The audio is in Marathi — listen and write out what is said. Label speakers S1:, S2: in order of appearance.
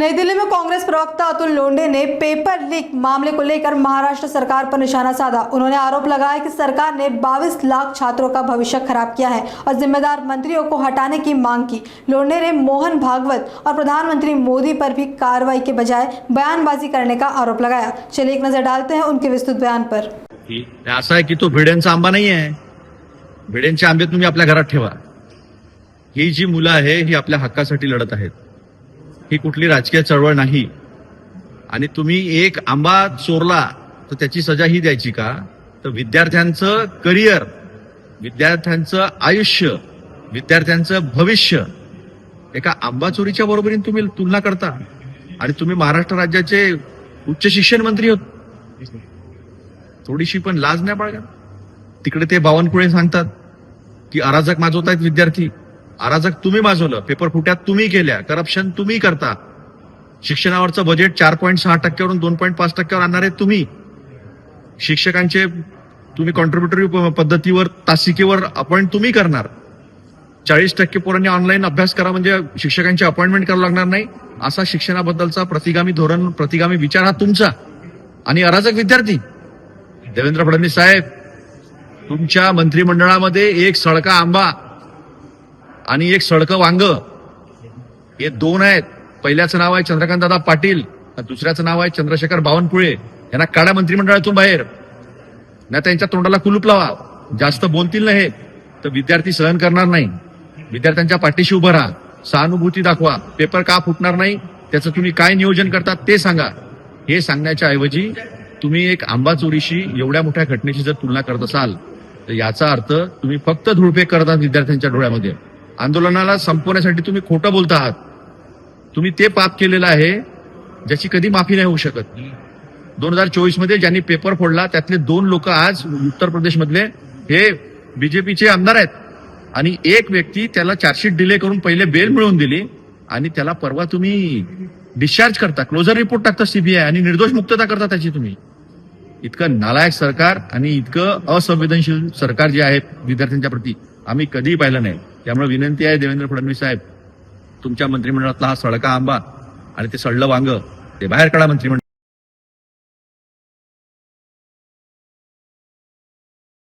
S1: नई दिल्ली में कांग्रेस प्रवक्ता अतुल लोंढे ने पेपर लीक मामले को लेकर महाराष्ट्र सरकार पर निशाना साधा। उन्होंने आरोप लगाया कि सरकार ने 22 लाख छात्रों का भविष्य खराब किया है और जिम्मेदार मंत्रियों को हटाने की मांग की। लोंढे ने मोहन भागवत और प्रधानमंत्री मोदी पर भी कार्रवाई के बजाय बयानबाजी करने का आरोप लगाया। चलिए एक नजर डालते हैं उनके विस्तृत बयान पर।
S2: असं आहे की तो भिड्यांचा आंबा नाही आहे। भिड्यांचे आंबे तुम्ही आपल्या घरात ठेवा। ही जी मुलं आहे ही आपल्या हक्कासाठी लढत आहेत। ही कुठली राजकीय चळवळ नाही। आणि तुम्ही एक आंबा चोरला तर त्याची सजा ही द्यायची का? तर विद्यार्थ्यांचं करिअर, विद्यार्थ्यांचं आयुष्य, विद्यार्थ्यांचं भविष्य एका आंबा चोरीच्या बरोबरीने तुम्ही तुलना करता। आणि तुम्ही महाराष्ट्र राज्याचे उच्च शिक्षण मंत्री होत। थोडीशी पण लाज नाही बाळगा। तिकडे ते बावनकुळे सांगतात की अराजक माजवतायत विद्यार्थी। अराजक तुम्ही माजवलं, पेपर फुट्यात तुम्ही केल्या, करप्शन तुम्ही करता। शिक्षणावरचं बजेट 4.6% वरून 2.5% आणणार आहे तुम्ही। शिक्षकांचे तुम्ही कॉन्ट्रिब्युटरी पद्धतीवर तासिकेवर अपॉइंट तुम्ही करणार। 40% पोरांनी ऑनलाईन अभ्यास करा म्हणजे शिक्षकांची अपॉइंटमेंट करावं लागणार नाही, असा शिक्षणाबद्दलचा प्रतिगामी धोरण, प्रतिगामी विचार हा तुमचा। आणि अराजक विद्यार्थी देवेंद्र फडणवीस साहेब, तुमच्या मंत्रिमंडळामध्ये एक सळका आंबा आणि एक सळकं वांग हे दोन आहेत। पहिल्याचं नाव आहे चंद्रकांतदादा पाटील, दुसऱ्याचं नाव आहे चंद्रशेखर बावनकुळे। यांना काढा मंत्रिमंडळातून बाहेर, ना त्यांच्या तोंडाला कुलूप लावा। जास्त बोलतील ना हे तर विद्यार्थी सहन करणार नाही। विद्यार्थ्यांच्या पाठीशी उभं राहा, सहानुभूती दाखवा। पेपर का फुटणार नाही त्याचं तुम्ही काय नियोजन करता ते सांगा। हे सांगण्याच्या ऐवजी तुम्ही एक आंबा चोरीशी एवढ्या मोठ्या घटनेची जर तुलना करत असाल तर याचा अर्थ तुम्ही फक्त धुळफेक करत आहात विद्यार्थ्यांच्या डोळ्यामध्ये। आंदोलनाला संपवण्यासाठी तुम्ही खोटं बोलत आहात। तुम्ही ते पाप केलेलं आहे ज्याची कधी माफी नाही होऊ शकत। 2024 मध्ये ज्यांनी पेपर फोडला त्यातले 2 लोक आज उत्तर प्रदेशमधले हे बीजेपीचे आमदार आहेत। आणि एक व्यक्ती त्याला चार्जशीट डिले करून पहिले बेल मिळवून दिली आणि त्याला परवा तुम्ही डिस्चार्ज करता, क्लोजर रिपोर्ट टाकता सीबीआय आणि निर्दोष मुक्तता करता त्याची तुम्ही। इतकं नालायक सरकार आणि इतकं असंवेदनशील सरकार जे आहे विद्यार्थ्यांच्या प्रती आम्ही कधीही पाहिलं नाही। त्यामुळे विनंती आहे देवेंद्र फडणवीस साहेब, तुमच्या मंत्रिमंडळातला हा सळका आंबा आणि ते सडलं वांग ते बाहेर काढा मंत्रिमंडळ।